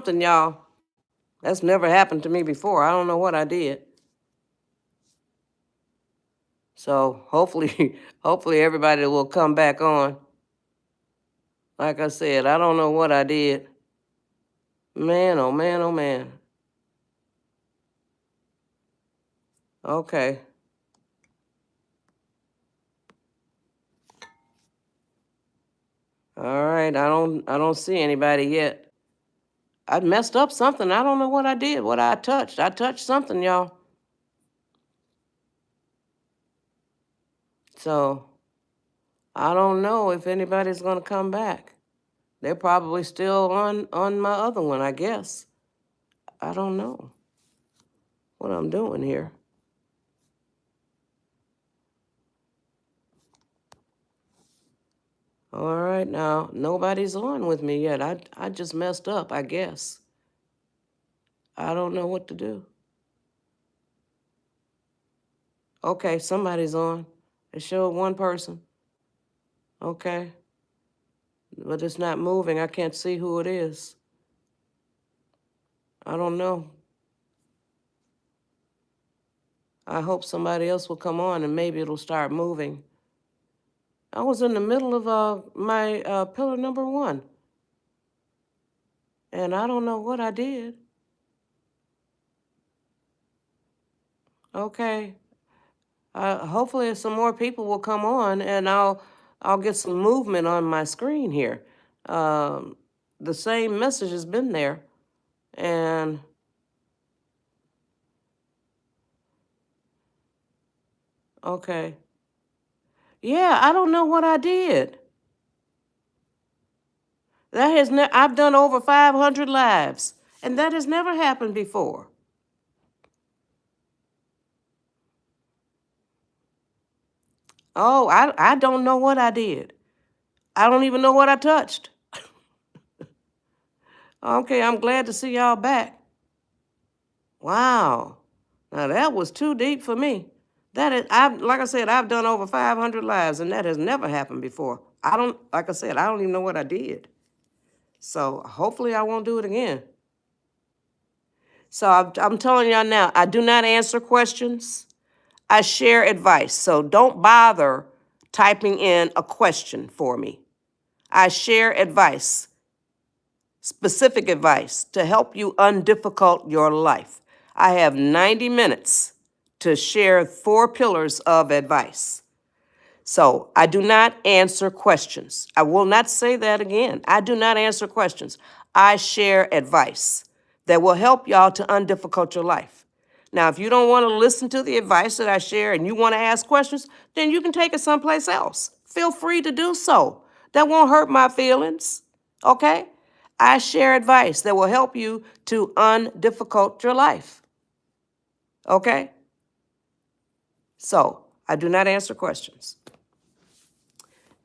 something, y'all. That's never happened to me before. I don't know what I did. So hopefully, hopefully everybody will come back on. Like I said, I don't know what I did. Man, oh man, oh man. Okay. All right. I don't see anybody yet. I messed up something. I don't know what I did, what I touched. I touched something, y'all. So I don't know if anybody's gonna come back. They're probably still on my other one, I guess. I don't know what I'm doing here. All right, now nobody's on with me yet. I just messed up, I guess. I don't know what to do. Okay, somebody's on. It showed one person. Okay. But it's not moving. I can't see who it is. I don't know. I hope somebody else will come on and maybe it'll start moving. I was in the middle of my pillar number 1. And I don't know what I did. Okay. Hopefully some more people will come on and I'll get some movement on my screen here. Um, the same message has been there. And okay. Yeah, I don't know what I did. I've done over 500 lives, and that has never happened before. Oh, I don't know what I did. I don't even know what I touched. Okay, I'm glad to see y'all back. Wow. Now that was too deep for me. Like I said, I've done over 500 lives, and that has never happened before. Like I said, I don't even know what I did. So hopefully I won't do it again. So I'm telling y'all now, I do not answer questions. I share advice. So don't bother typing in a question for me. I share advice, specific advice to help you undifficult your life. I have 90 minutes to share 4 pillars of advice. So I do not answer questions. I will not say that again. I do not answer questions. I share advice that will help y'all to undifficult your life. Now, if you don't want to listen to the advice that I share and you want to ask questions, then you can take it someplace else. Feel free to do so. That won't hurt my feelings, okay? I share advice that will help you to undifficult your life, okay? So I do not answer questions.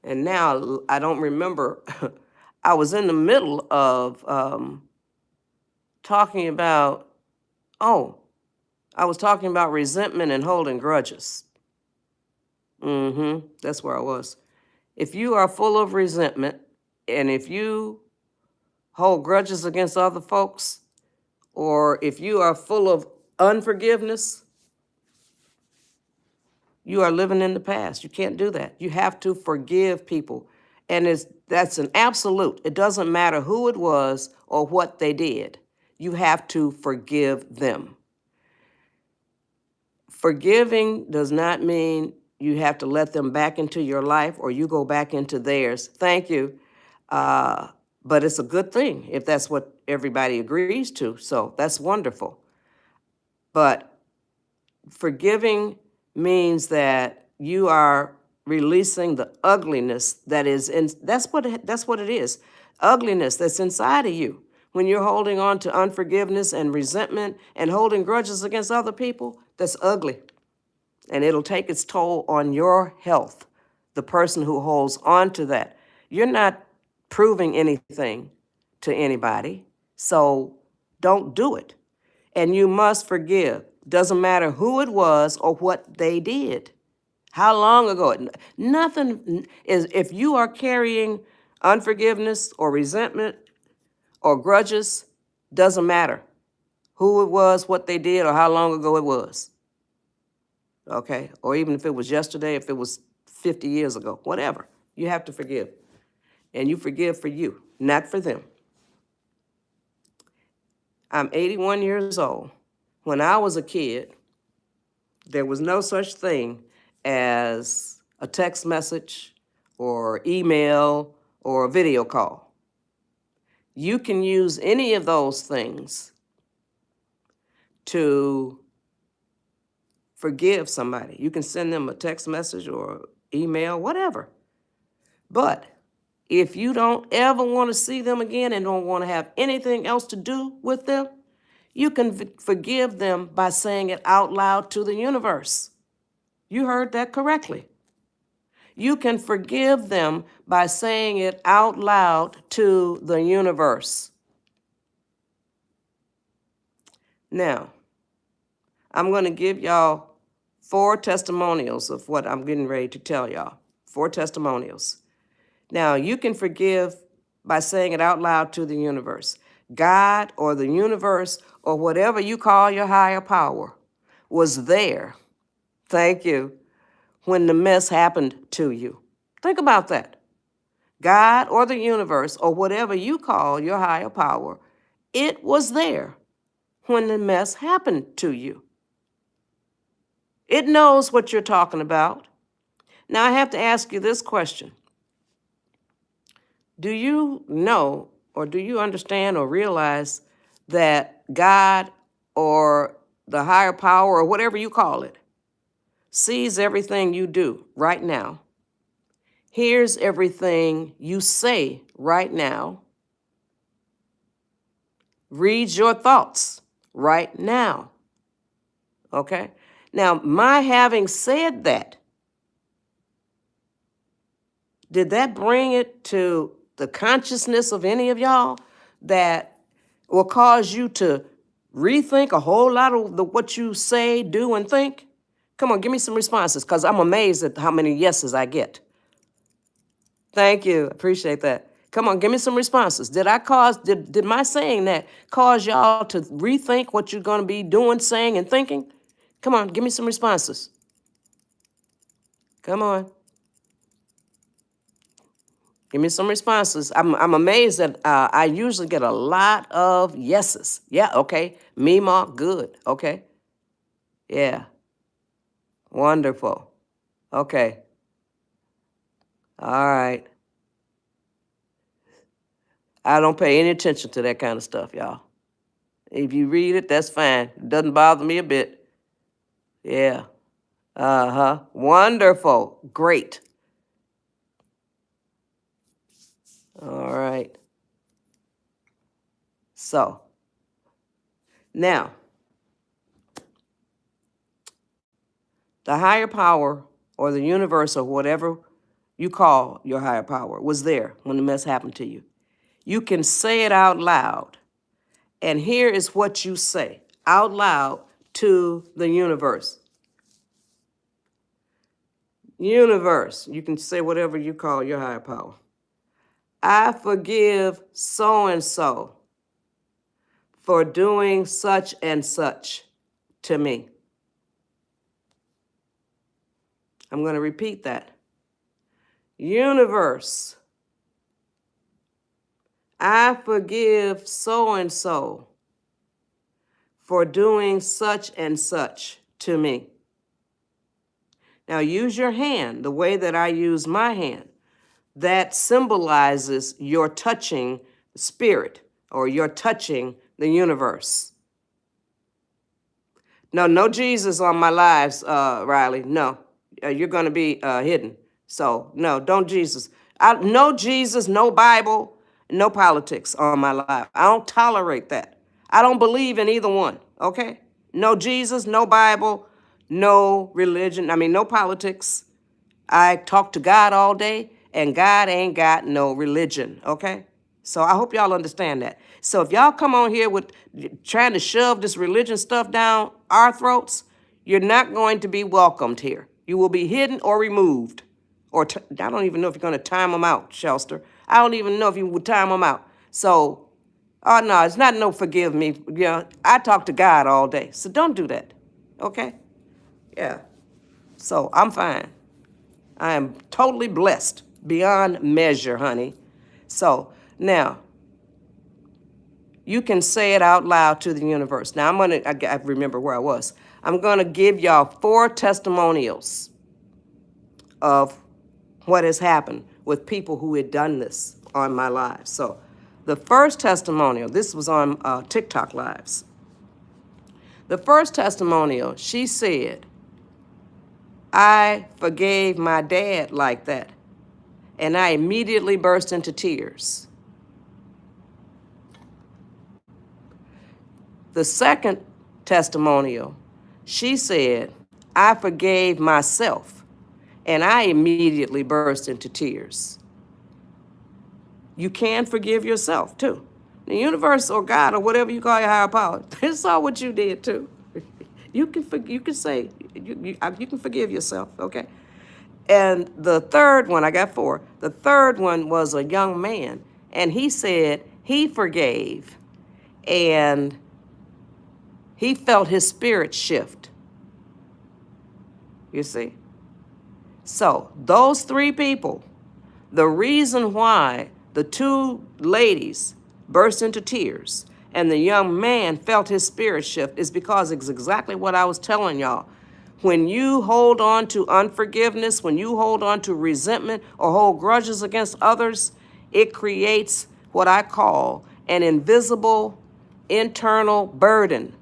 And now I don't remember. I was in the middle of talking about, I was talking about resentment and holding grudges. That's where I was. If you are full of resentment and if you hold grudges against other folks, or if you are full of unforgiveness, you are living in the past. You can't do that. You have to forgive people. And that's an absolute. It doesn't matter who it was or what they did. You have to forgive them. Forgiving does not mean you have to let them back into your life or you go back into theirs. Thank you. But it's a good thing if that's what everybody agrees to. So that's wonderful. But forgiving means that you are releasing the ugliness that is in. That's what it is. Ugliness that's inside of you. When you're holding on to unforgiveness and resentment and holding grudges against other people, that's ugly. And it'll take its toll on your health, the person who holds on to that. You're not proving anything to anybody, so don't do it. And you must forgive. Doesn't matter who it was or what they did. How long ago? Nothing is, if you are carrying unforgiveness or resentment or grudges, Doesn't matter who it was, what they did, or how long ago it was. Okay? Or even if it was yesterday, if it was 50 years ago, whatever. You have to forgive. And you forgive for you, not for them. I'm 81 years old. When I was a kid, there was no such thing as a text message or email or a video call. You can use any of those things to forgive somebody. You can send them a text message or email, whatever. But if you don't ever want to see them again and don't want to have anything else to do with them, you can forgive them by saying it out loud to the universe. You heard that correctly. You can forgive them by saying it out loud to the universe. Now, I'm going to give y'all 4 testimonials of what I'm getting ready to tell y'all. 4 testimonials. Now, you can forgive by saying it out loud to the universe. God or the universe or whatever you call your higher power was there, thank you, when the mess happened to you. Think about that. God or the universe or whatever you call your higher power, it was there when the mess happened to you. It knows what you're talking about. Now, I have to ask you this question. Do you know or do you understand or realize that God or the higher power or whatever you call it sees everything you do right now, hears everything you say right now, reads your thoughts right now? Okay? Now, my having said that, did that bring it to the consciousness of any of y'all that will cause you to rethink a whole lot of what you say, do, and think? Come on, give me some responses, because I'm amazed at how many yeses I get. Thank you. Appreciate that. Come on, give me some responses. Did my saying that cause y'all to rethink what you're going to be doing, saying, and thinking? Come on, give me some responses. Come on. Give me some responses. I'm amazed that I usually get a lot of yeses. Yeah, okay. Mima, good. Okay. Yeah. Wonderful. Okay. All right. I don't pay any attention to that kind of stuff, y'all. If you read it, that's fine. It doesn't bother me a bit. Yeah. Uh-huh. Wonderful. Great. All right. So, now, the higher power or the universe or whatever you call your higher power was there when the mess happened to you. You can say it out loud. And here is what you say out loud to the universe. Universe, you can say whatever you call your higher power. I forgive so-and-so for doing such and such to me. I'm going to repeat that. Universe, I forgive so-and-so for doing such and such to me. Now use your hand the way that I use my hand. That symbolizes your touching spirit or you're touching the universe. No Jesus on my lives, Riley. No, you're going to be hidden. So no, don't Jesus. No Jesus, no Bible, no politics on my life. I don't tolerate that. I don't believe in either one. Okay? No Jesus, no Bible, no religion. No politics. I talk to God all day, and God ain't got no religion, okay? So I hope y'all understand that. So if y'all come on here with trying to shove this religion stuff down our throats, you're not going to be welcomed here. You will be hidden or removed. Or I don't even know if you're going to time them out, Shelster. I don't even know if you would time them out. So Oh, no, it's not no forgive me. I talk to God all day, so don't do that, okay? Yeah, so I'm fine. I am totally blessed beyond measure, honey. So now, you can say it out loud to the universe. Now, I remember where I was. I'm going to give y'all 4 testimonials of what has happened with people who had done this on my lives. So the first testimonial, this was on TikTok Lives. The first testimonial, she said, I forgave my dad like that, and I immediately burst into tears. The second testimonial, she said, I forgave myself, and I immediately burst into tears. You can forgive yourself, too. The universe or God or whatever you call your higher power, they saw what you did, too. You can say, you can forgive yourself, okay? And the third one, I got 4. The third one was a young man, and he said he forgave, and he felt his spirit shift. You see? So, those 3 people, the reason why the 2 ladies burst into tears and the young man felt his spirit shift is because it's exactly what I was telling y'all. When you hold on to unforgiveness, when you hold on to resentment or hold grudges against others, it creates what I call an invisible internal burden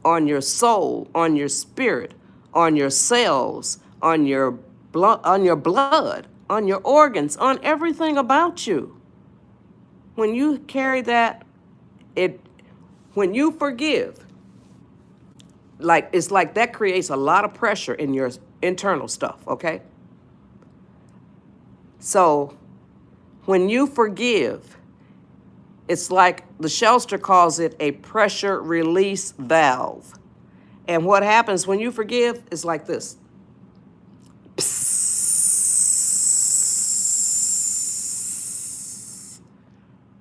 on your soul, on your spirit, on your cells, on your blood, on your organs, on everything about you. When you carry that, when you forgive, it's like that creates a lot of pressure in your internal stuff, okay? So when you forgive, it's like the Shelster calls it a pressure release valve. And what happens when you forgive is like this.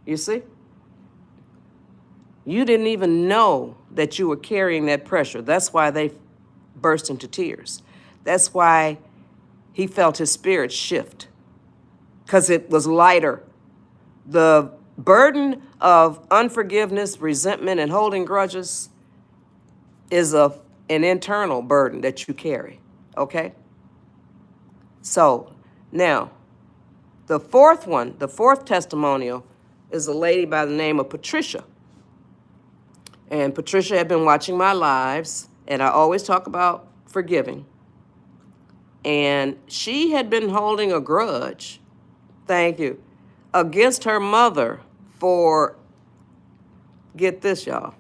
You see? You didn't even know that you were carrying that pressure. That's why they burst into tears. That's why he felt his spirit shift, because it was lighter. The burden of unforgiveness, resentment, and holding grudges is an internal burden that you carry, okay? So now, the fourth testimonial is a lady by the name of Patricia. And Patricia had been watching my lives, and I always talk about forgiving. And she had been holding a grudge, thank you, against her mother for, get this, y'all,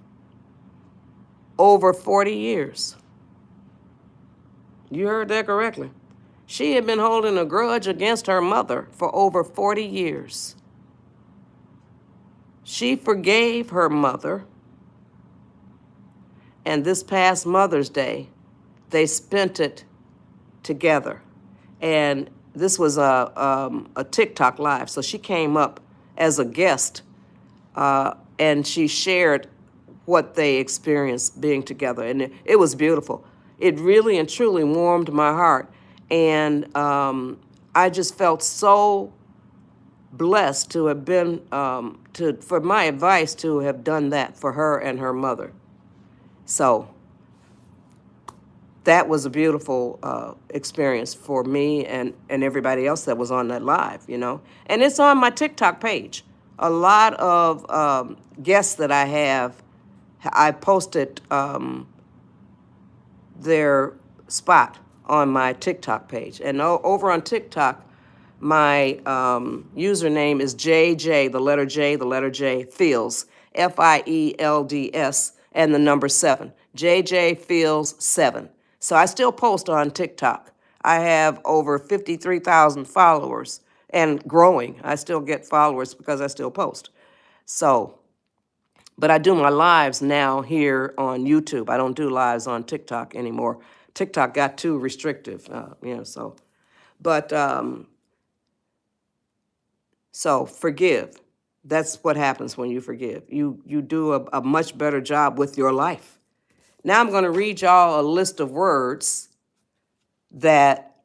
over 40 years. You heard that correctly. She had been holding a grudge against her mother for over 40 years. She forgave her mother, and this past Mother's Day, they spent it together. And this was a TikTok live, so she came up as a guest, and she shared what they experienced being together, and it was beautiful. It really and truly warmed my heart, and I just felt so blessed to have been, for my advice to have done that for her and her mother. So that was a beautiful experience for me and everybody else that was on that live, you know. And it's on my TikTok page. A lot of guests that I have, I posted their spot on my TikTok page. And over on TikTok, my username is JJ, the letter J, Fields, Fields, and the number 7, JJ Fields 7. So I still post on TikTok. I have over 53,000 followers and growing. I still get followers because I still post. So, but I do my lives now here on YouTube. I don't do lives on TikTok anymore. TikTok got too restrictive, so. But, so forgive. That's what happens when you forgive. You do a much better job with your life. Now I'm going to read y'all a list of words that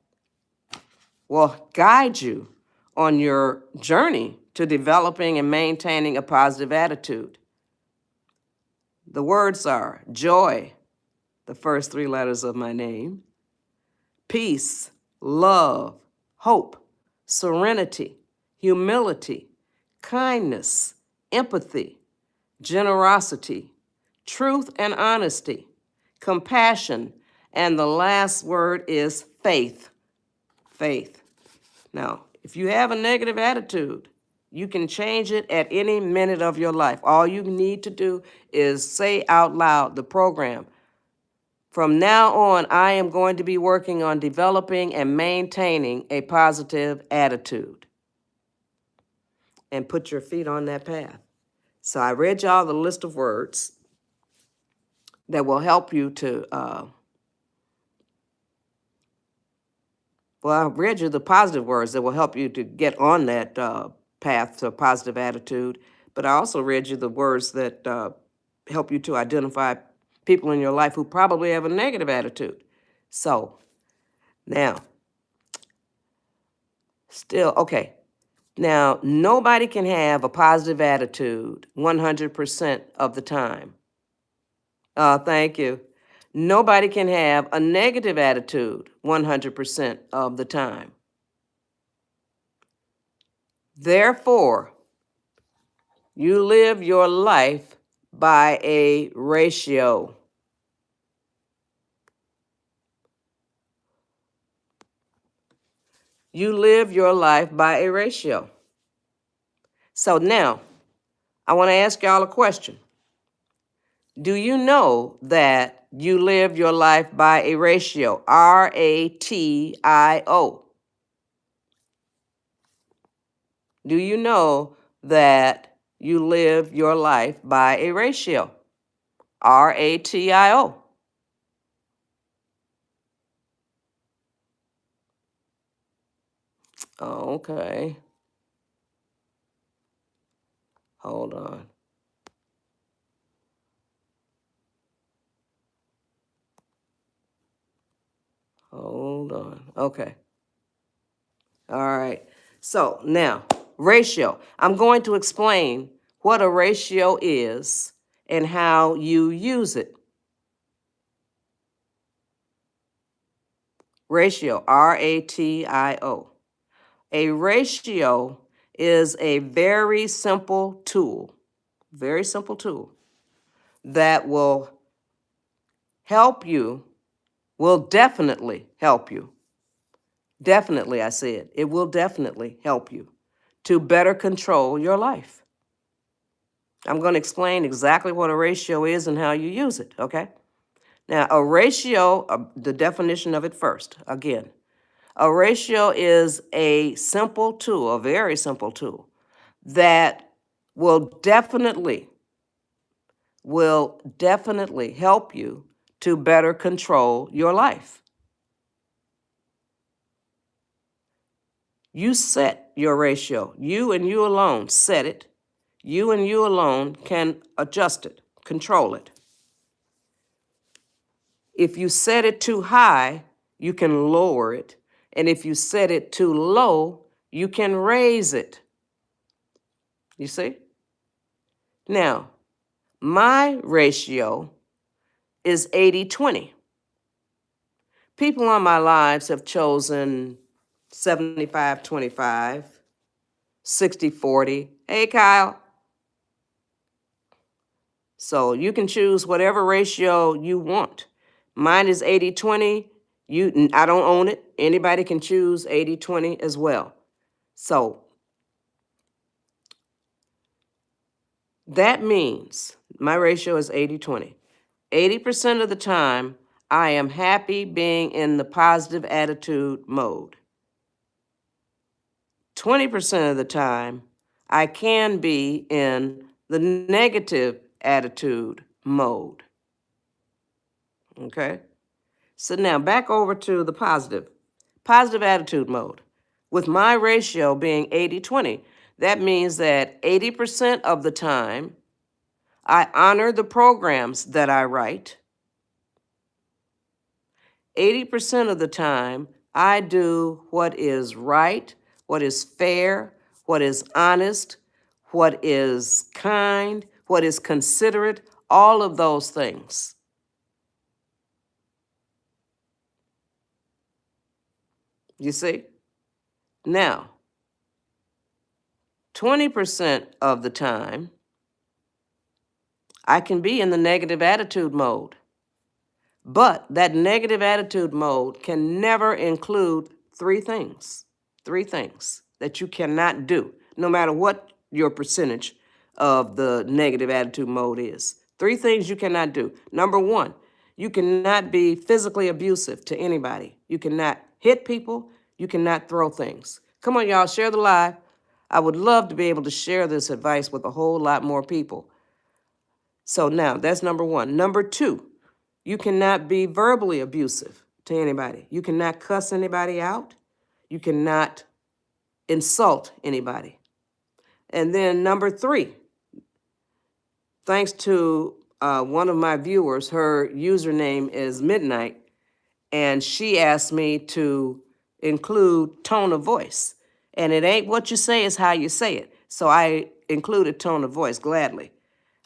will guide you on your journey to developing and maintaining a positive attitude. The words are joy, the first three letters of my name, peace, love, hope, serenity, humility, kindness, empathy, generosity, truth and honesty, compassion, and the last word is faith. Faith. Now, if you have a negative attitude, you can change it at any minute of your life. All you need to do is say out loud the program. From now on, I am going to be working on developing and maintaining a positive attitude. And put your feet on that path. So I read y'all the list of words that will help you to, I read you the positive words that will help you to get on that path to a positive attitude. But I also read you the words that help you to identify people in your life who probably have a negative attitude. So now, okay. Now, nobody can have a positive attitude 100% of the time. Thank you. Nobody can have a negative attitude 100% of the time. Therefore, you live your life by a ratio. You live your life by a ratio. So now, I want to ask y'all a question. Do you know that you live your life by a ratio? ratio. Do you know that you live your life by a ratio? ratio. Okay. Hold on. Hold on. Okay. All right. So now, ratio. I'm going to explain what a ratio is and how you use it. Ratio, ratio. A ratio is a very simple tool that will help you, will definitely help you. Definitely, I said, it will definitely help you to better control your life. I'm going to explain exactly what a ratio is and how you use it, okay? Now, a ratio, the definition of it first, again. A ratio is a simple tool, a very simple tool, that will definitely help you to better control your life. You set your ratio. You and you alone set it. You and you alone can adjust it, control it. If you set it too high, you can lower it. And if you set it too low, you can raise it. You see? Now, my ratio is 80-20. People on my lives have chosen 75-25, 60-40. Hey, Kyle. So you can choose whatever ratio you want. Mine is 80-20. I don't own it. Anybody can choose 80-20 as well. So that means my ratio is 80-20. 80% of the time, I am happy being in the positive attitude mode. 20% of the time, I can be in the negative attitude mode. Okay? So now back over to the positive attitude mode. With my ratio being 80-20, That means that 80% of the time, I honor the programs that I write. 80% of the time, I do what is right, what is fair, what is honest, what is kind, what is considerate, all of those things. You see? Now, 20% of the time, I can be in the negative attitude mode. But that negative attitude mode can never include three things that you cannot do, no matter what your percentage of the negative attitude mode is. Three things you cannot do. Number one, you cannot be physically abusive to anybody. You cannot hit people. You cannot throw things. Come on, y'all, share the live. I would love to be able to share this advice with a whole lot more people. So now, that's number one. Number two, you cannot be verbally abusive to anybody. You cannot cuss anybody out. You cannot insult anybody. And then number three, thanks to one of my viewers, her username is Midnight, and she asked me to include tone of voice. And it ain't what you say, it's how you say it. So I included tone of voice gladly.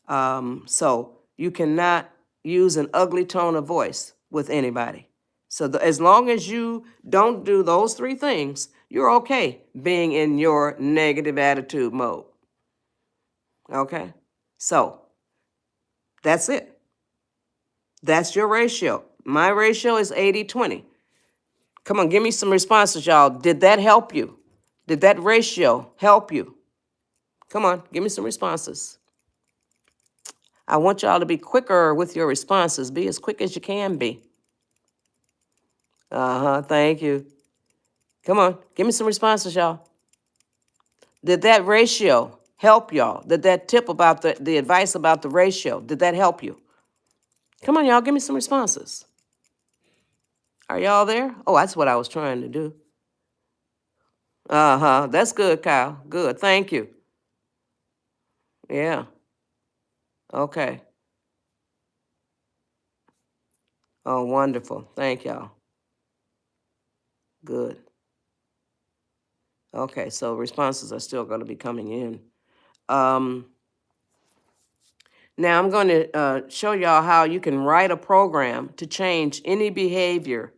So you cannot use an ugly tone of voice with anybody. So as long as you don't do those three things, you're okay being in your negative attitude mode. Okay? So that's it. That's your ratio. My ratio is 80-20. Come on, give me some responses, y'all. Did that help you? Did that ratio help you? Come on, give me some responses. I want y'all to be quicker with your responses. Be as quick as you can be. Thank you. Come on, give me some responses, y'all. Did that ratio help y'all? Did that tip about the advice about the ratio, did that help you? Come on, y'all, give me some responses. Are y'all there? Oh, that's what I was trying to do. That's good, Kyle. Good, thank you. Yeah. Okay. Oh, wonderful. Thank y'all. Good. Okay, so responses are still going to be coming in. Now I'm going to show y'all how you can write a program to change any behavior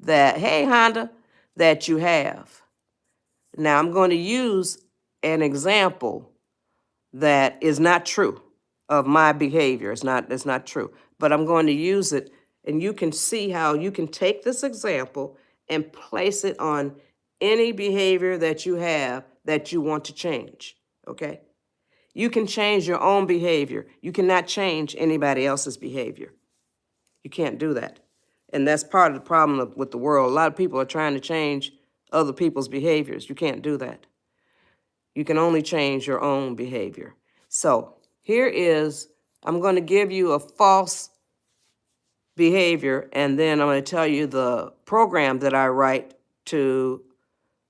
that, hey, Honda, that you have. Now I'm going to use an example that is not true of my behavior. It's not true, but I'm going to use it, and you can see how you can take this example and place it on any behavior that you have that you want to change, okay? You can change your own behavior. You cannot change anybody else's behavior. You can't do that. And that's part of the problem with the world. A lot of people are trying to change other people's behaviors. You can't do that. You can only change your own behavior. So here is, I'm going to give you a false behavior, and then I'm going to tell you the program that I write to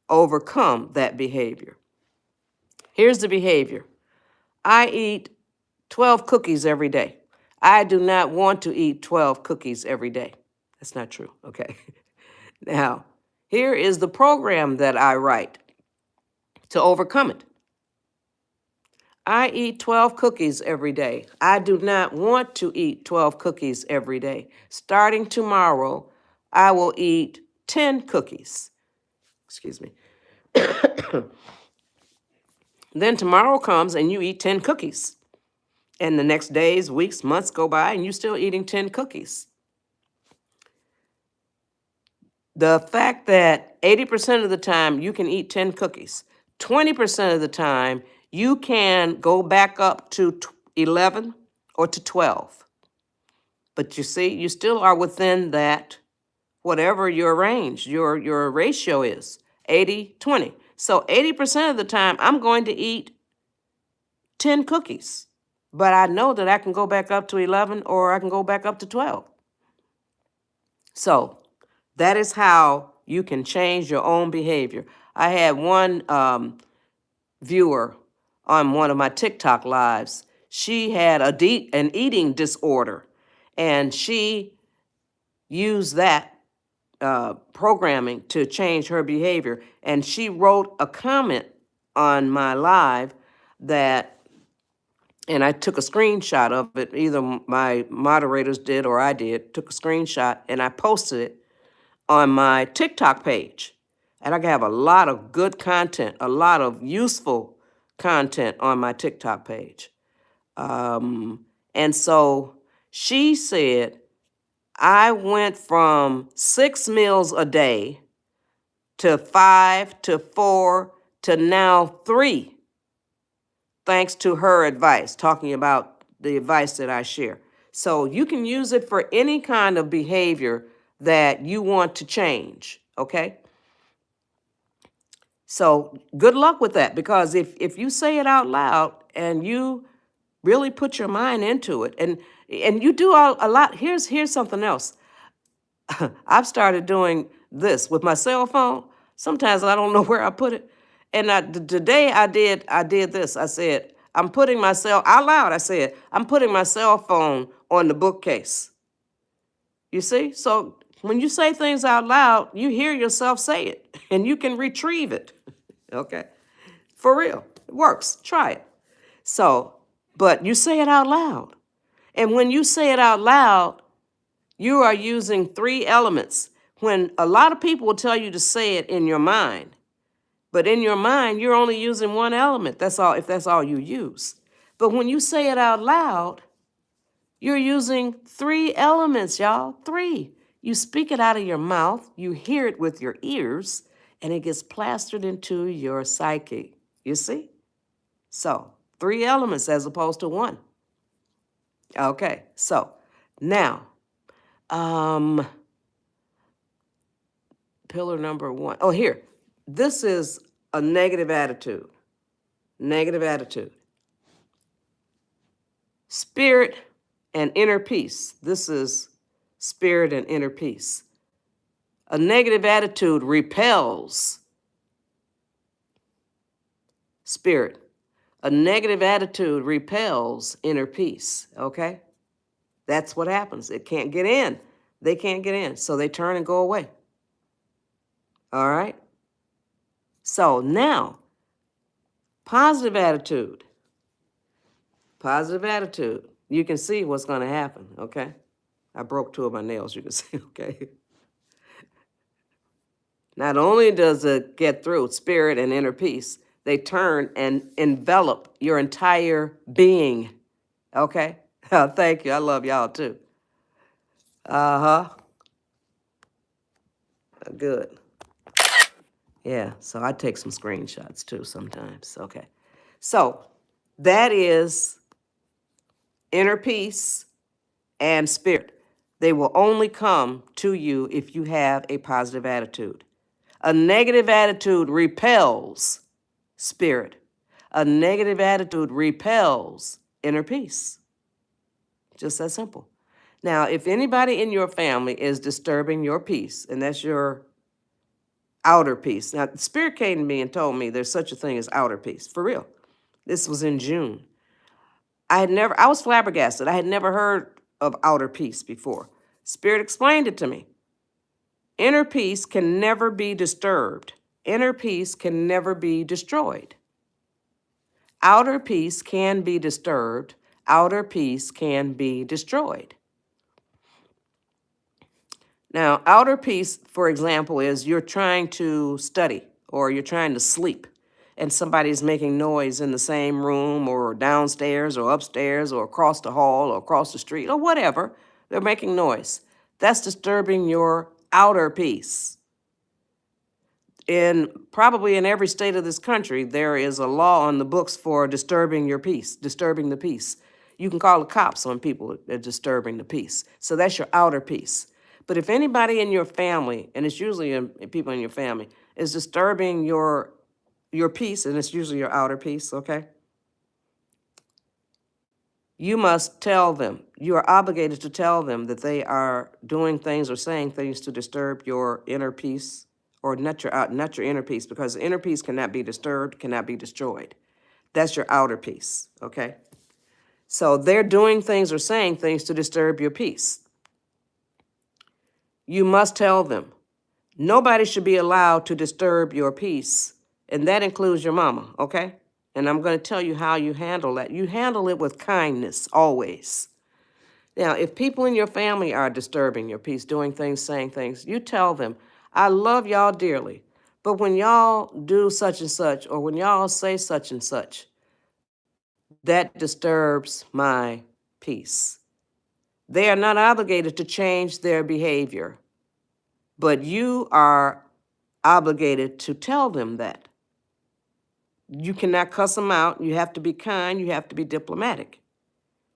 overcome that behavior. Here's the behavior. I eat 12 cookies every day. I do not want to eat 12 cookies every day. That's not true, okay? Now, here is the program that I write to overcome it. I eat 12 cookies every day. I do not want to eat 12 cookies every day. Starting tomorrow, I will eat 10 cookies. Excuse me. Then tomorrow comes and you eat 10 cookies. And the next days, weeks, months go by and you're still eating 10 cookies. The fact that 80% of the time you can eat 10 cookies, 20% of the time you can go back up to 11 or to 12. But you see, you still are within that, whatever your range, your ratio is, 80-20. So 80% of the time I'm going to eat 10 cookies. But I know that I can go back up to 11 or I can go back up to 12. So that is how you can change your own behavior. I had one viewer on one of my TikTok lives. She had an eating disorder, and she used that programming to change her behavior. And she wrote a comment on my live that, and I took a screenshot of it. Either my moderators did or I did, took a screenshot, and I posted it on my TikTok page. And I have a lot of good content, a lot of useful content on my TikTok page. And so she said, I went from 6 meals a day to 5 to 4 to now 3, thanks to her advice, talking about the advice that I share. So you can use it for any kind of behavior that you want to change, okay? So good luck with that, because if you say it out loud and you really put your mind into it, and you do a lot. Here's something else. I've started doing this with my cell phone. Sometimes I don't know where I put it. And today I did this. I said, I'm putting myself out loud. I said, I'm putting my cell phone on the bookcase. You see? So when you say things out loud, you hear yourself say it and you can retrieve it. Okay? For real. It works. Try it. So, but you say it out loud. And when you say it out loud, you are using 3 elements. When a lot of people will tell you to say it in your mind, but in your mind, you're only using 1 element. That's all, if that's all you use. But when you say it out loud, you're using 3 elements, y'all. 3. You speak it out of your mouth, you hear it with your ears, and it gets plastered into your psyche. You see? So, 3 elements as opposed to 1. Okay, so now, pillar number 1. Oh, here. This is a negative attitude. Negative attitude. Spirit and inner peace. This is spirit and inner peace. A negative attitude repels spirit. A negative attitude repels inner peace, okay? That's what happens. It can't get in. They can't get in, so they turn and go away. All right? So now, positive attitude. Positive attitude. You can see what's going to happen, okay? I broke 2 of my nails, you can see, okay? Not only does it get through spirit and inner peace, they turn and envelop your entire being, okay? Thank you. I love y'all too. Good. Yeah, so I take some screenshots too sometimes, okay? So that is inner peace and spirit. They will only come to you if you have a positive attitude. A negative attitude repels spirit. A negative attitude repels inner peace. Just that simple. Now, if anybody in your family is disturbing your peace, and that's your outer peace. Now, the Spirit came to me and told me there's such a thing as outer peace, for real. This was in June. I was flabbergasted. I had never heard of outer peace before. Spirit explained it to me. Inner peace can never be disturbed. Inner peace can never be destroyed. Outer peace can be disturbed. Outer peace can be destroyed. Now, outer peace, for example, is you're trying to study or you're trying to sleep and somebody's making noise in the same room or downstairs or upstairs or across the hall or across the street or whatever. They're making noise. That's disturbing your outer peace. Probably in every state of this country, there is a law on the books for disturbing your peace, disturbing the peace. You can call the cops on people that are disturbing the peace. So that's your outer peace. But if anybody in your family, and it's usually people in your family, is disturbing your peace, and it's usually your outer peace, okay? You must tell them. You are obligated to tell them that they are doing things or saying things to disturb your inner peace or not your inner peace, because the inner peace cannot be disturbed, cannot be destroyed. That's your outer peace, okay? So they're doing things or saying things to disturb your peace. You must tell them. Nobody should be allowed to disturb your peace, and that includes your mama, okay? And I'm going to tell you how you handle that. You handle it with kindness, always. Now, if people in your family are disturbing your peace, doing things, saying things, you tell them, I love y'all dearly, but when y'all do such and such, or when y'all say such and such, that disturbs my peace. They are not obligated to change their behavior, but you are obligated to tell them that. You cannot cuss them out. You have to be kind. You have to be diplomatic.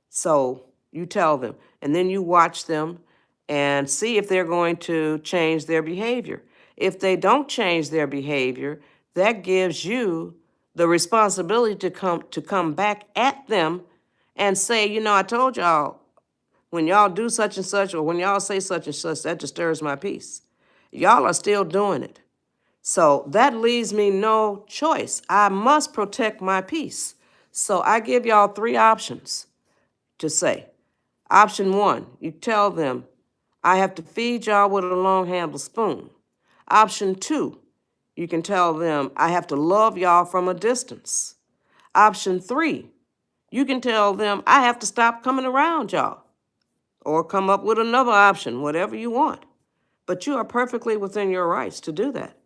So you tell them, and then you watch them and see if they're going to change their behavior. If they don't change their behavior, that gives you the responsibility to come back at them and say, you know, I told y'all, when y'all do such and such, or when y'all say such and such, that disturbs my peace. Y'all are still doing it. So that leaves me no choice. I must protect my peace. So I give y'all 3 options to say. Option 1, you tell them, I have to feed y'all with a long-handled spoon. Option 2, you can tell them, I have to love y'all from a distance. Option 3, you can tell them, I have to stop coming around y'all. Or come up with another option, whatever you want. But you are perfectly within your rights to do that.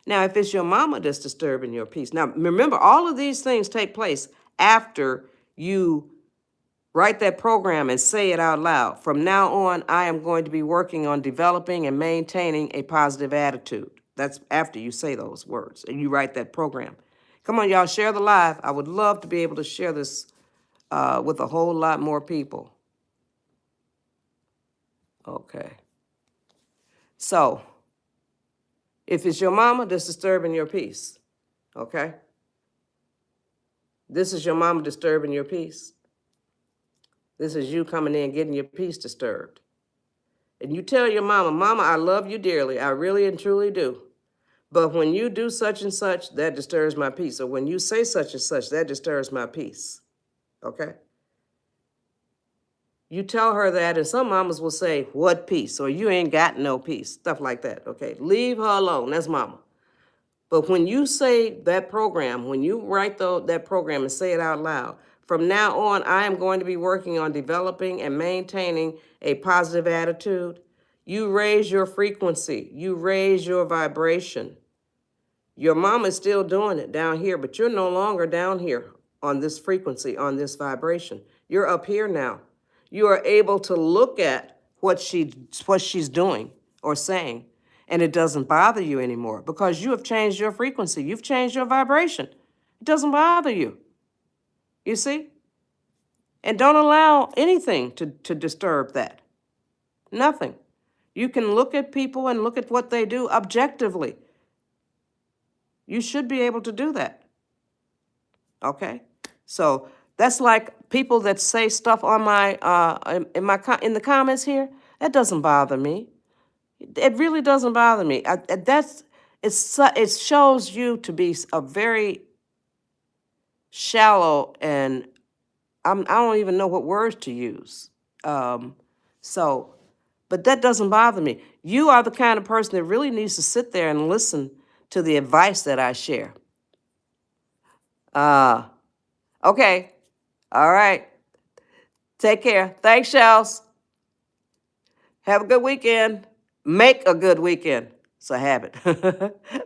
Now, if it's your mama that's disturbing your peace, now remember, all of these things take place after you write that program and say it out loud. From now on, I am going to be working on developing and maintaining a positive attitude. That's after you say those words and you write that program. Come on, y'all, share the live. I would love to be able to share this with a whole lot more people. Okay. So, if it's your mama that's disturbing your peace, okay? This is your mama disturbing your peace. This is you coming in getting your peace disturbed. And you tell your mama, Mama, I love you dearly. I really and truly do. But when you do such and such, that disturbs my peace. Or when you say such and such, that disturbs my peace. Okay? You tell her that, and some mamas will say, what peace? Or you ain't got no peace. Stuff like that, okay? Leave her alone. That's mama. But when you say that program, when you write that program and say it out loud, from now on, I am going to be working on developing and maintaining a positive attitude. You raise your frequency. You raise your vibration. Your mom is still doing it down here, but you're no longer down here on this frequency, on this vibration. You're up here now. You are able to look at what she's doing or saying, and it doesn't bother you anymore because you have changed your frequency. You've changed your vibration. It doesn't bother you. You see? And don't allow anything to disturb that. Nothing. You can look at people and look at what they do objectively. You should be able to do that. Okay? So that's like people that say stuff on my in the comments here. That doesn't bother me. It really doesn't bother me. It shows you to be a very shallow, and I don't even know what words to use. But that doesn't bother me. You are the kind of person that really needs to sit there and listen to the advice that I share. Okay. All right. Take care. Thanks, Shells. Have a good weekend. Make a good weekend. It's a habit.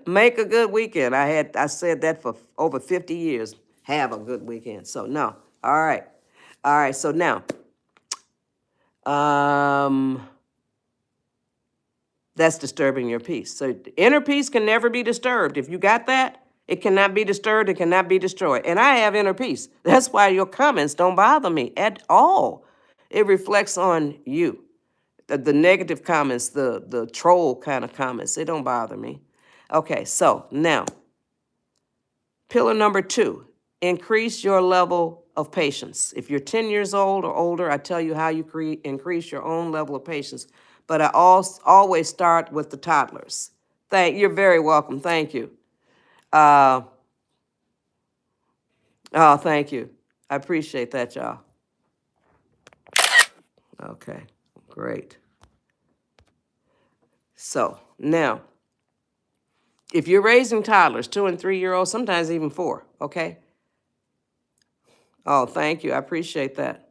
Make a good weekend. I said that for over 50 years. Have a good weekend. So no. All right. All right. So now, that's disturbing your peace. So inner peace can never be disturbed. If you got that, it cannot be disturbed. It cannot be destroyed. And I have inner peace. That's why your comments don't bother me at all. It reflects on you. The negative comments, the troll kind of comments, they don't bother me. Okay, so now, pillar number 2, increase your level of patience. If you're 10 years old or older, I tell you how you increase your own level of patience. But I always start with the toddlers. You're very welcome. Thank you. Oh, thank you. I appreciate that, y'all. Okay, great. So now, if you're raising toddlers, 2 and 3 year olds, sometimes even 4, okay? Oh, thank you. I appreciate that.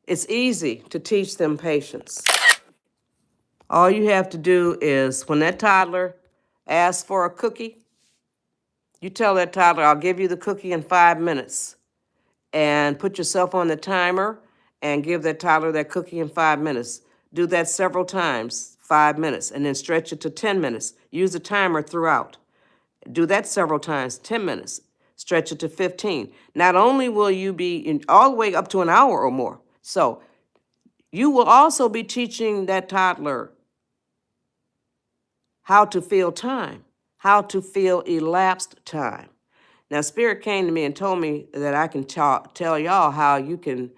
It's easy to teach them patience. All you have to do is when that toddler asks for a cookie, you tell that toddler, I'll give you the cookie in 5 minutes. And put yourself on the timer and give that toddler that cookie in 5 minutes. Do that several times, 5 minutes, and then stretch it to 10 minutes. Use the timer throughout. Do that several times, 10 minutes. Stretch it to 15. Not only will you be all the way up to an hour or more, so you will also be teaching that toddler how to feel time, how to feel elapsed time. Now, Spirit came to me and told me that I can tell y'all how you can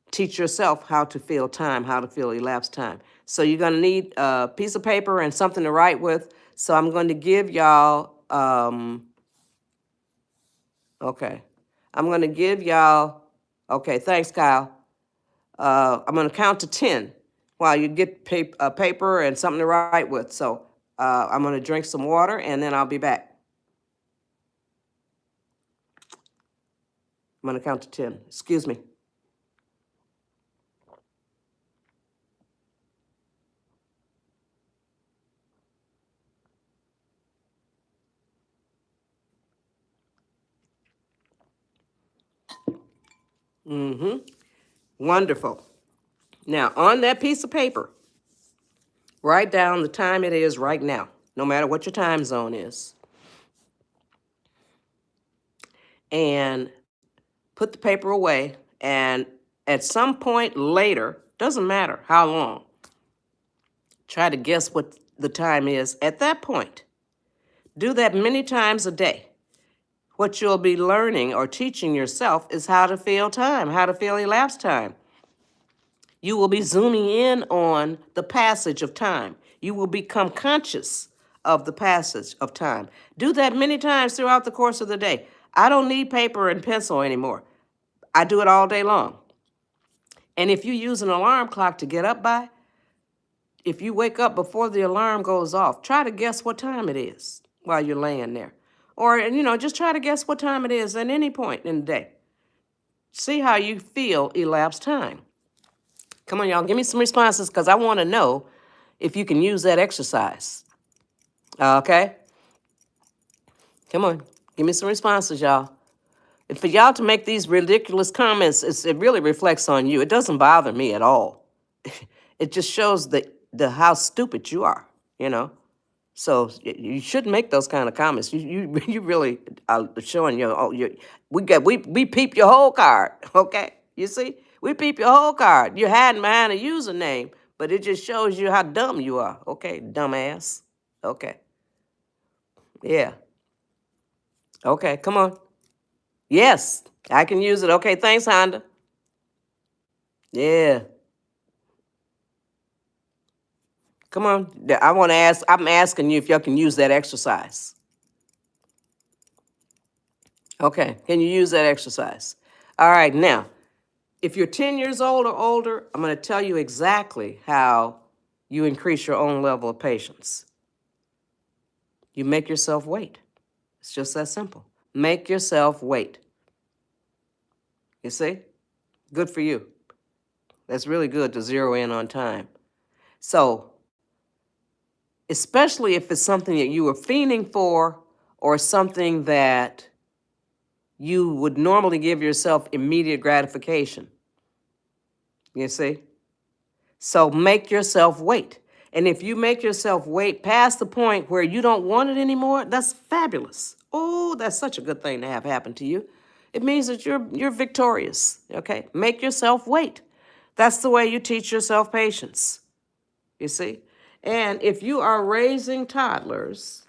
teach yourself how to feel time, how to feel elapsed time. So you're going to need a piece of paper and something to write with. So I'm going to give y'all, okay. I'm going to give y'all, okay, thanks, Kyle. I'm going to count to 10 while you get paper and something to write with. So I'm going to drink some water and then I'll be back. I'm going to count to 10. Excuse me. Mm-hmm. Wonderful. Now, on that piece of paper, write down the time it is right now, no matter what your time zone is. And put the paper away. And at some point later, doesn't matter how long, try to guess what the time is at that point. Do that many times a day. What you'll be learning or teaching yourself is how to feel time, how to feel elapsed time. You will be zooming in on the passage of time. You will become conscious of the passage of time. Do that many times throughout the course of the day. I don't need paper and pencil anymore. I do it all day long. And if you use an alarm clock to get up by, if you wake up before the alarm goes off, try to guess what time it is while you're laying there. Or, just try to guess what time it is at any point in the day. See how you feel elapsed time. Come on, y'all, give me some responses because I want to know if you can use that exercise. Okay? Come on, give me some responses, y'all. And for y'all to make these ridiculous comments, it really reflects on you. It doesn't bother me at all. It just shows the how stupid you are, So you shouldn't make those kind of comments. You really are showing we peep your whole card, okay? You see? We peep your whole card. You're hiding behind a username, but it just shows you how dumb you are, okay, dumbass? Okay. Yeah. Okay, come on. Yes, I can use it. Okay, thanks, Honda. Yeah. Come on. I'm asking you if y'all can use that exercise. Okay, can you use that exercise? All right, now, if you're 10 years old or older, I'm going to tell you exactly how you increase your own level of patience. You make yourself wait. It's just that simple. Make yourself wait. You see? Good for you. That's really good to zero in on time. So, especially if it's something that you were fiending for or something that you would normally give yourself immediate gratification. You see? So make yourself wait. And if you make yourself wait past the point where you don't want it anymore, that's fabulous. Oh, that's such a good thing to have happen to you. It means that you're victorious, okay? Make yourself wait. That's the way you teach yourself patience, you see? And if you are raising toddlers,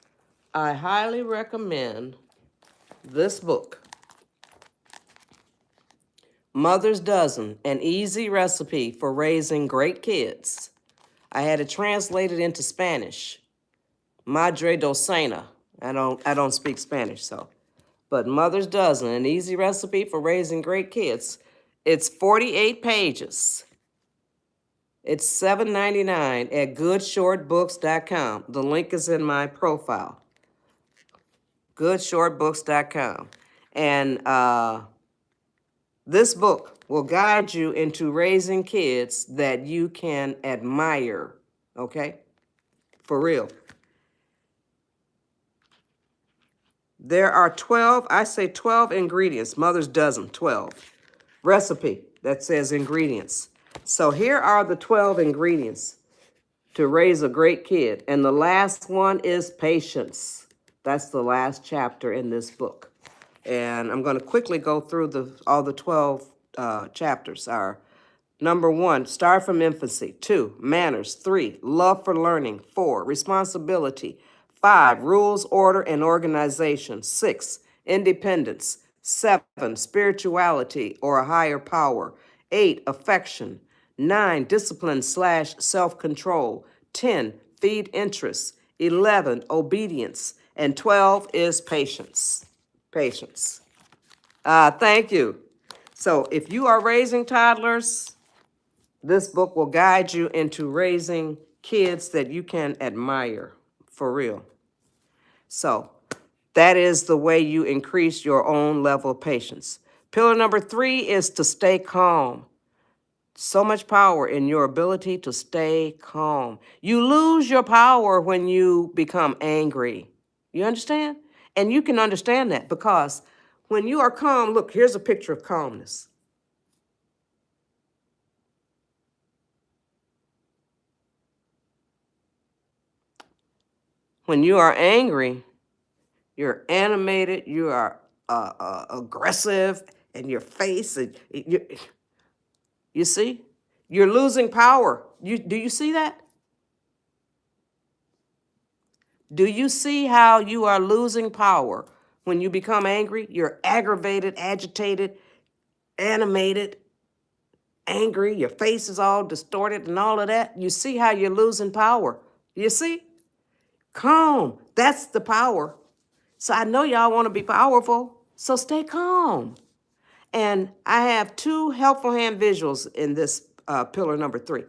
I highly recommend this book, Mother's Dozen, an easy recipe for raising great kids. I had it translated into Spanish. Madre Docena. I don't speak Spanish, so. But Mother's Dozen, an easy recipe for raising great kids. It's 48 pages. It's $7.99 at goodshortbooks.com. The link is in my profile. Goodshortbooks.com. And this book will guide you into raising kids that you can admire. Okay? For real. There are 12 ingredients. Mother's Dozen, 12. Recipe that says ingredients. So here are the 12 ingredients to raise a great kid. And the last one is patience. That's the last chapter in this book. And I'm going to quickly go through all the 12 chapters. Are number 1, start from infancy. 2, manners. 3, love for learning. 4, responsibility. 5, rules, order, and organization. 6, independence. 7, spirituality or a higher power. 8, affection. 9, discipline / self-control. 10, feed interests. 11, obedience. And 12 is patience. Patience. Thank you. So if you are raising toddlers, this book will guide you into raising kids that you can admire, for real. So that is the way you increase your own level of patience. Pillar number 3 is to stay calm. So much power in your ability to stay calm. You lose your power when you become angry. You understand? And you can understand that because when you are calm, look, here's a picture of calmness. When you are angry, you're animated, you are aggressive, and your face, you see? You're losing power. Do you see that? Do you see how you are losing power when you become angry? You're aggravated, agitated, animated, angry. Your face is all distorted and all of that. You see how you're losing power. You see? Calm. That's the power. So I know y'all want to be powerful, so stay calm. And I have 2 helpful hand visuals in this pillar number 3.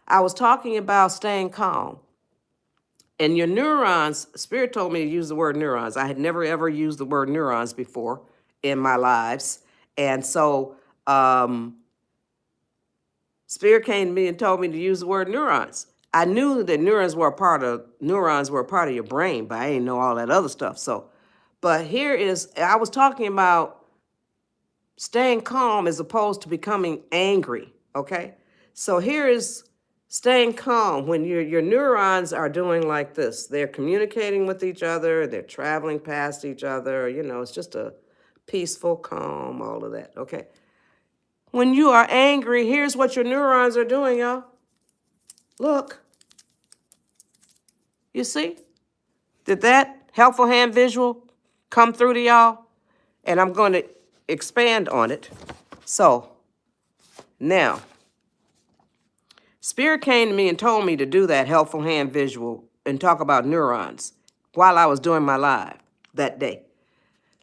I was talking about staying calm. And your neurons, Spirit told me to use the word neurons. I had never, ever used the word neurons before in my lives. And so Spirit came to me and told me to use the word neurons. I knew that neurons were a part of your brain, but I didn't know all that other stuff. So, but I was talking about staying calm as opposed to becoming angry, okay? So here is staying calm when your neurons are doing like this. They're communicating with each other, they're traveling past each other, it's just a peaceful, calm, all of that, okay? When you are angry, here's what your neurons are doing, y'all. Look. You see? Did that helpful hand visual come through to y'all? And I'm going to expand on it. So, now, Spirit came to me and told me to do that helpful hand visual and talk about neurons while I was doing my live that day.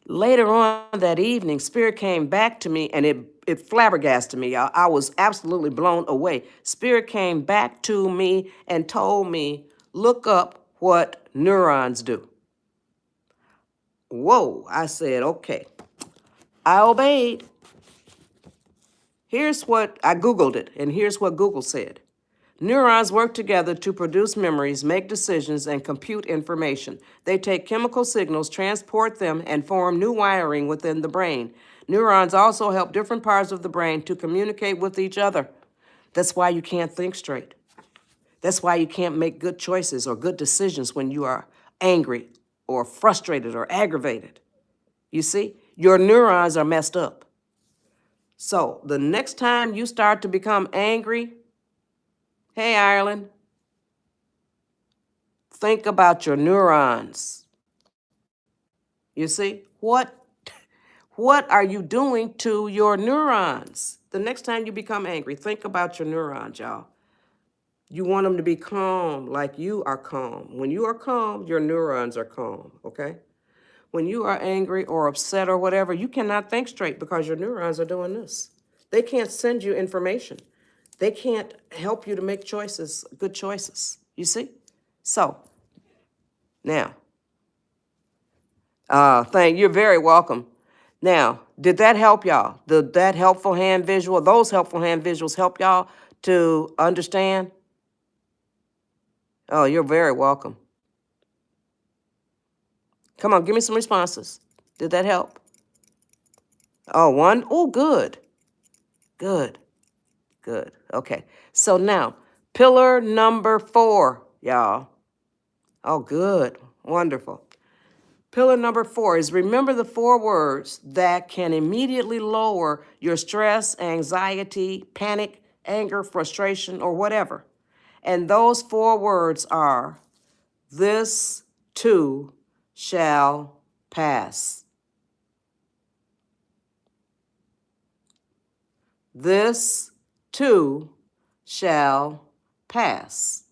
Later on that evening, Spirit came back to me and it flabbergasted me. I was absolutely blown away. Spirit came back to me and told me, look up what neurons do. Whoa, I said, okay. I obeyed. I Googled it, and here's what Google said. Neurons work together to produce memories, make decisions, and compute information. They take chemical signals, transport them, and form new wiring within the brain. Neurons also help different parts of the brain to communicate with each other. That's why you can't think straight. That's why you can't make good choices or good decisions when you are angry or frustrated or aggravated. You see, your neurons are messed up. So the next time you start to become angry, hey, Ireland, think about your neurons. You see, what What are you doing to your neurons? The next time you become angry, think about your neurons, y'all. You want them to be calm, like you are calm. When you are calm, your neurons are calm, okay? When you are angry or upset or whatever, you cannot think straight because your neurons are doing this. They can't send you information. They can't help you to make choices, good choices. You see? So, now, you're very welcome. Now, did that help y'all? Did that helpful hand visual, those helpful hand visuals help y'all to understand? Oh, you're very welcome. Come on, give me some responses. Did that help? Oh, one? Oh, good. Good. Good. Okay. So now, pillar number 4, y'all. Oh, good. Wonderful. Pillar number 4 is remember the 4 words that can immediately lower your stress, anxiety, panic, anger, frustration, or whatever. And those 4 words are, this too shall pass. This too shall pass.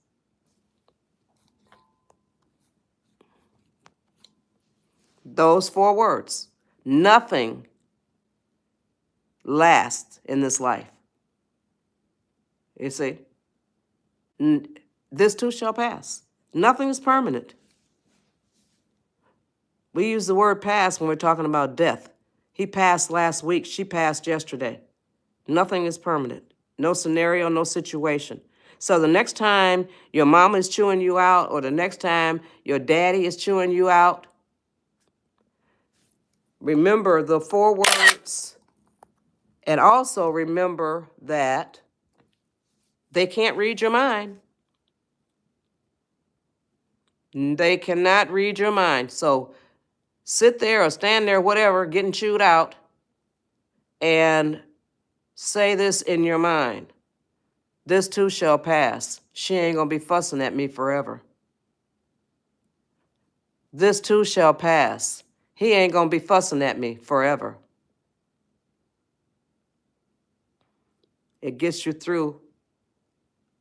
Those 4 words. Nothing lasts in this life. You see? This too shall pass. Nothing is permanent. We use the word pass when we're talking about death. He passed last week. She passed yesterday. Nothing is permanent. No scenario, no situation. So the next time your mama is chewing you out or the next time your daddy is chewing you out, remember the 4 words, and also remember that they can't read your mind. They cannot read your mind. So sit there or stand there, whatever, getting chewed out, and say this in your mind. This too shall pass. She ain't gonna be fussing at me forever. This too shall pass. He ain't gonna be fussing at me forever. It gets you through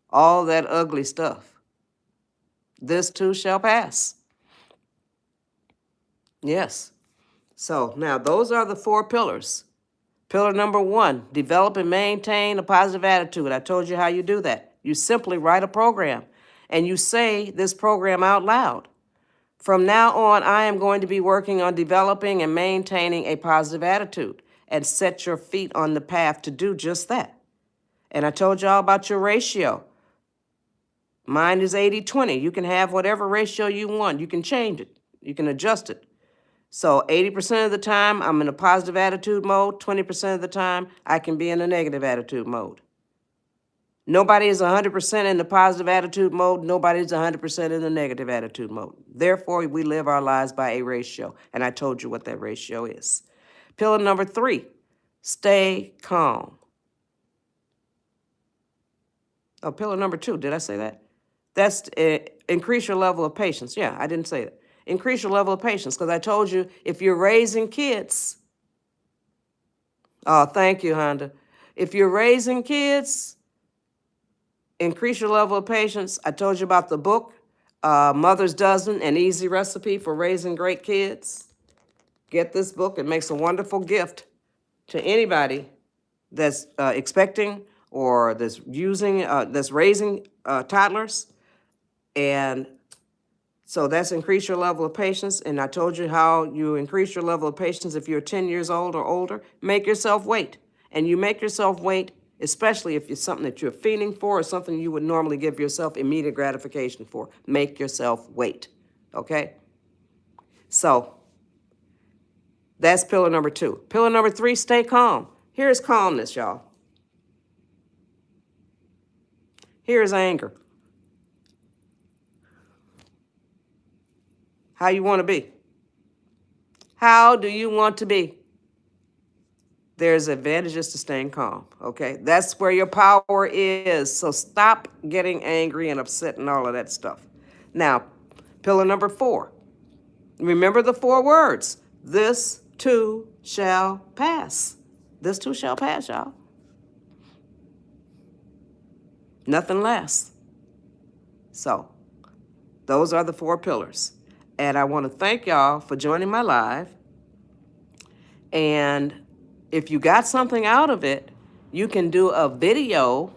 all that ugly stuff. This too shall pass. Yes. So now those are the 4 pillars. Pillar number 1, develop and maintain a positive attitude. I told you how you do that. You simply write a program and you say this program out loud. From now on, I am going to be working on developing and maintaining a positive attitude, and set your feet on the path to do just that. And I told y'all about your ratio. Mine is 80-20. You can have whatever ratio you want. You can change it. You can adjust it. So 80% of the time, I'm in a positive attitude mode. 20% of the time, I can be in a negative attitude mode. Nobody is 100% in the positive attitude mode. Nobody's 100% in the negative attitude mode. Therefore, we live our lives by a ratio. And I told you what that ratio is. Pillar number 3, stay calm. Oh, pillar number 2, did I say that? That's increase your level of patience. Yeah, I didn't say that. Increase your level of patience, because I told you if you're raising kids, oh, thank you, Honda. If you're raising kids, increase your level of patience. I told you about the book, Mother's Dozen, an easy recipe for raising great kids. Get this book. It makes a wonderful gift to anybody that's expecting or that's raising toddlers. And so that's increase your level of patience. And I told you how you increase your level of patience if you're 10 years old or older. Make yourself wait. And you make yourself wait, especially if it's something that you're fiending for or something you would normally give yourself immediate gratification for. Make yourself wait, okay? So that's pillar number 2. Pillar number 3, stay calm. Here's calmness, y'all. Here's anger. How you want to be? How do you want to be? There's advantages to staying calm, okay? That's where your power is. So stop getting angry and upset and all of that stuff. Now, pillar number 4. Remember the 4 words. This too shall pass. This too shall pass, y'all. Nothing lasts. So, those are the 4 pillars. And I want to thank y'all for joining my live. And if you got something out of it, you can do a video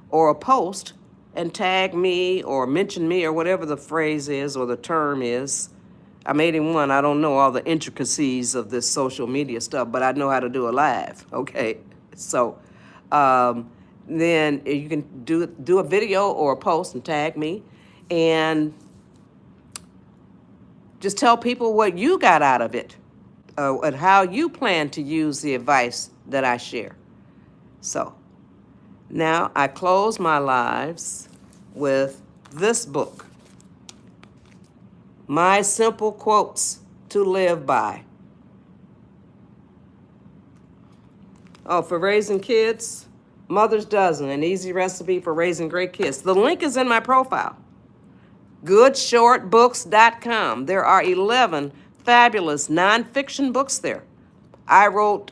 or a post and tag me or mention me or whatever the phrase is or the term is. I made him one. I don't know all the intricacies of this social media stuff, but I know how to do a live. Okay. So then you can do a video or a post and tag me and just tell people what you got out of it and how you plan to use the advice that I share. So now I close my lives with this book, My Simple Quotes to Live By. Oh, for raising kids, Mother's Dozen, an easy recipe for raising great kids. The link is in my profile, goodshortbooks.com. There are 11 fabulous nonfiction books there. I wrote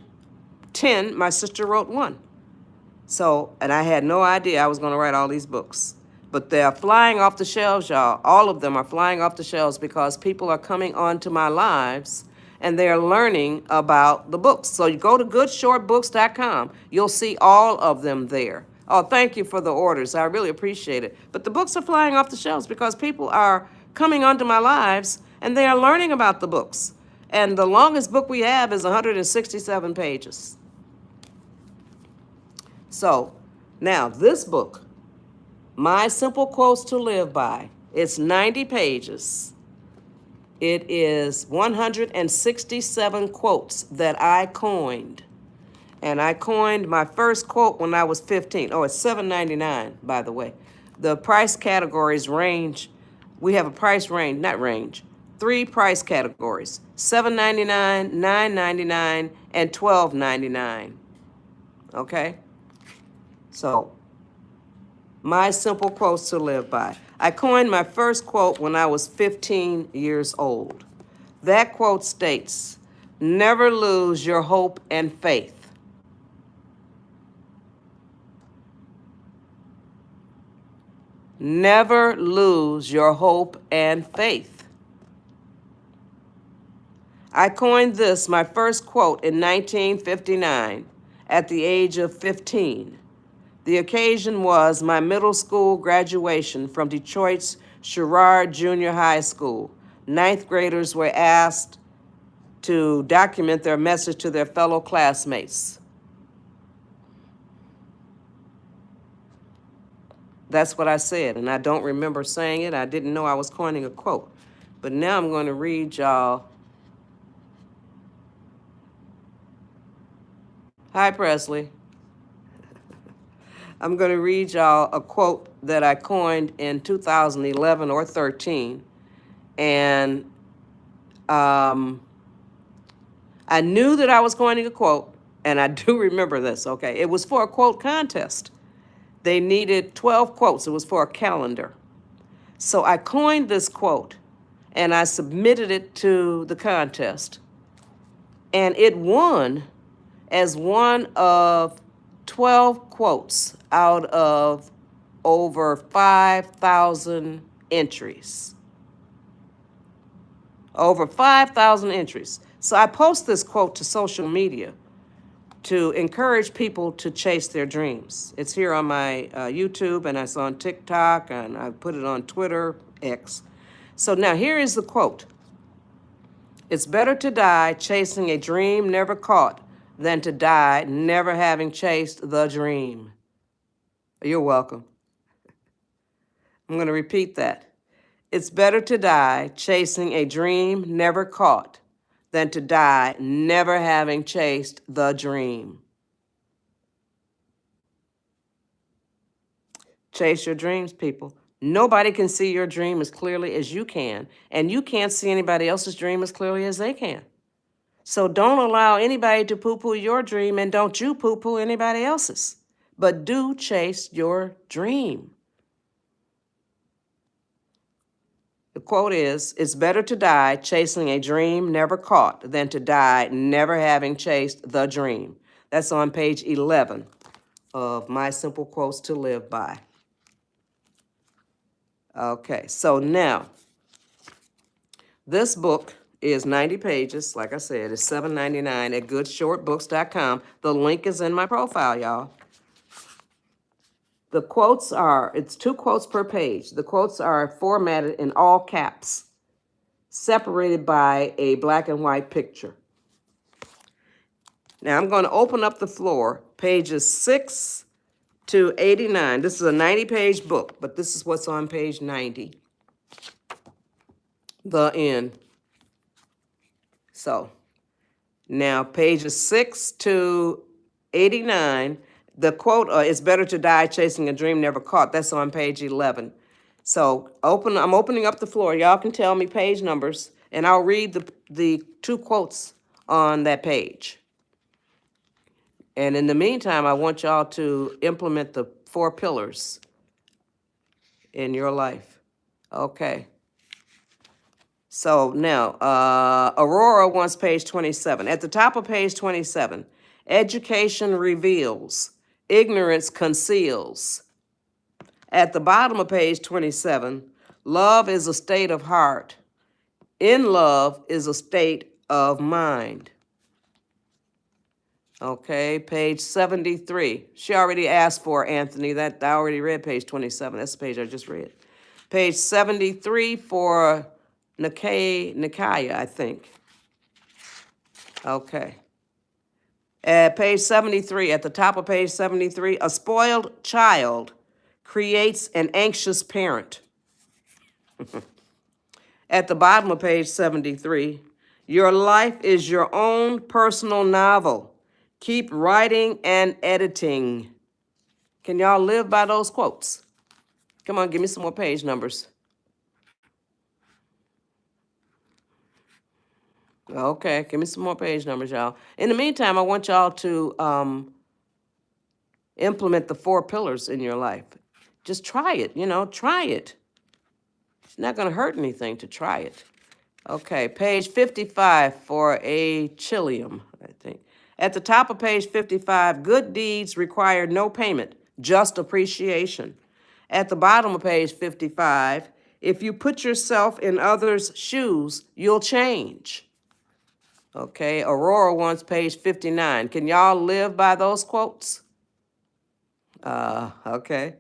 10, my sister wrote 1. So, and I had no idea I was going to write all these books. But they're flying off the shelves, y'all. All of them are flying off the shelves because people are coming onto my lives and they're learning about the books. So you go to goodshortbooks.com. You'll see all of them there. Oh, thank you for the orders. I really appreciate it. But the books are flying off the shelves because people are coming onto my lives and they are learning about the books. And the longest book we have is 167 pages. So now this book, My Simple Quotes to Live By, it's 90 pages. It is 167 quotes that I coined. And I coined my first quote when I was 15. Oh, it's $7.99, by the way. The price categories range. We have a price range, not range, 3 price categories, $7.99, $9.99, and $12.99. Okay? So, My Simple Quotes to Live By. I coined my first quote when I was 15 years old. That quote states, "Never lose your hope and faith." Never lose your hope and faith. I coined this, my first quote, in 1959 at the age of 15. The occasion was my middle school graduation from Detroit's Sherrard Junior High School. 9th graders were asked to document their message to their fellow classmates. That's what I said, and I don't remember saying it. I didn't know I was coining a quote. But now I'm going to read y'all. Hi, Presley. I'm going to read y'all a quote that I coined in 2011 or 13. And I knew that I was coining a quote, and I do remember this, okay? It was for a quote contest. They needed 12 quotes. It was for a calendar. So I coined this quote, and I submitted it to the contest. And it won as one of 12 quotes out of over 5,000 entries. Over 5,000 entries. So I post this quote to social media to encourage people to chase their dreams. It's here on my YouTube, and it's on TikTok, and I put it on Twitter, X. So now here is the quote. "It's better to die chasing a dream never caught than to die never having chased the dream." You're welcome. I'm going to repeat that. It's better to die chasing a dream never caught than to die never having chased the dream. Chase your dreams, people. Nobody can see your dream as clearly as you can, and you can't see anybody else's dream as clearly as they can. So don't allow anybody to poo-poo your dream, and don't you poo-poo anybody else's. But do chase your dream. The quote is, "It's better to die chasing a dream never caught than to die never having chased the dream." That's on page 11 of My Simple Quotes to Live By. Okay, so now, this book is 90 pages. Like I said, it's $7.99 at goodshortbooks.com. The link is in my profile, y'all. The quotes are, it's 2 quotes per page. The quotes are formatted in all caps, separated by a black and white picture. Now I'm going to open up the floor, pages 6 to 89. This is a 90-page book, but this is what's on page 90. The end. So now pages 6 to 89, the quote, "It's better to die chasing a dream never caught." That's on page 11. So I'm opening up the floor. Y'all can tell me page numbers, and I'll read the 2 quotes on that page. And in the meantime, I want y'all to implement the 4 pillars in your life. Okay. So now, Aurora wants page 27. At the top of page 27, education reveals, ignorance conceals. At the bottom of page 27, love is a state of heart. In love is a state of mind. Okay, page 73. She already asked for, Anthony, that I already read page 27. That's the page I just read. Page 73 for Nikaya, I think. Okay. At page 73, at the top of page 73, a spoiled child creates an anxious parent. At the bottom of page 73, your life is your own personal novel. Keep writing and editing. Can y'all live by those quotes? Come on, give me some more page numbers. Okay, give me some more page numbers, y'all. In the meantime, I want y'all to implement the 4 pillars in your life. Just try it, try it. It's not going to hurt anything to try it. Okay, page 55 for a Chilium, I think. At the top of page 55, good deeds require no payment, just appreciation. At the bottom of page 55, if you put yourself in others' shoes, you'll change. Okay, Aurora wants page 59. Can y'all live by those quotes? Okay.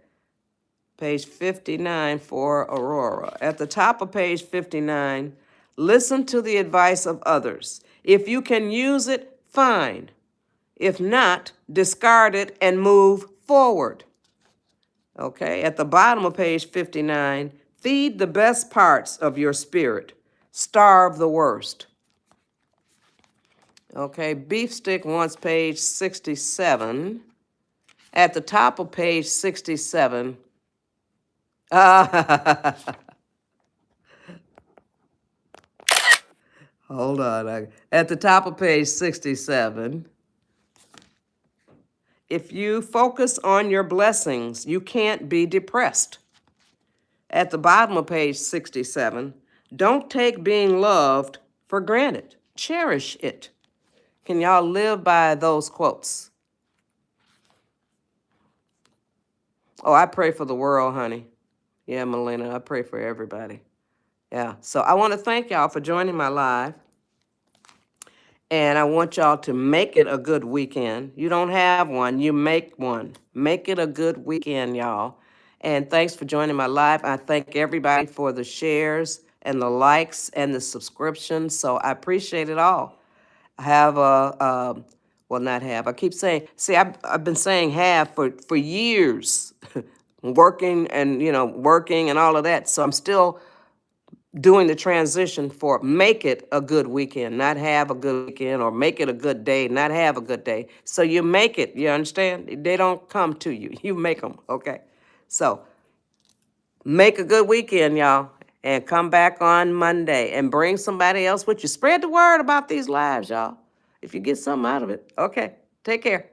Page 59 for Aurora. At the top of page 59, listen to the advice of others. If you can use it, fine. If not, discard it and move forward. Okay, at the bottom of page 59, feed the best parts of your spirit. Starve the worst. Okay, Beef Stick wants page 67. At the top of page 67, hold on. At the top of page 67, if you focus on your blessings, you can't be depressed. At the bottom of page 67, don't take being loved for granted. Cherish it. Can y'all live by those quotes? Oh, I pray for the world, honey. Yeah, Melina, I pray for everybody. Yeah, so I want to thank y'all for joining my live. And I want y'all to make it a good weekend. You don't have one, you make one. Make it a good weekend, y'all. And thanks for joining my live. I thank everybody for the shares and the likes and the subscriptions. So I appreciate it all. I have I keep saying, see, I've been saying have for years, working and all of that. So I'm still doing the transition for make it a good weekend, not have a good weekend, or make it a good day, not have a good day. So you make it, you understand? They don't come to you. You make them, okay? So make a good weekend, y'all, and come back on Monday and bring somebody else with you. Spread the word about these lives, y'all, if you get something out of it. Okay, take care.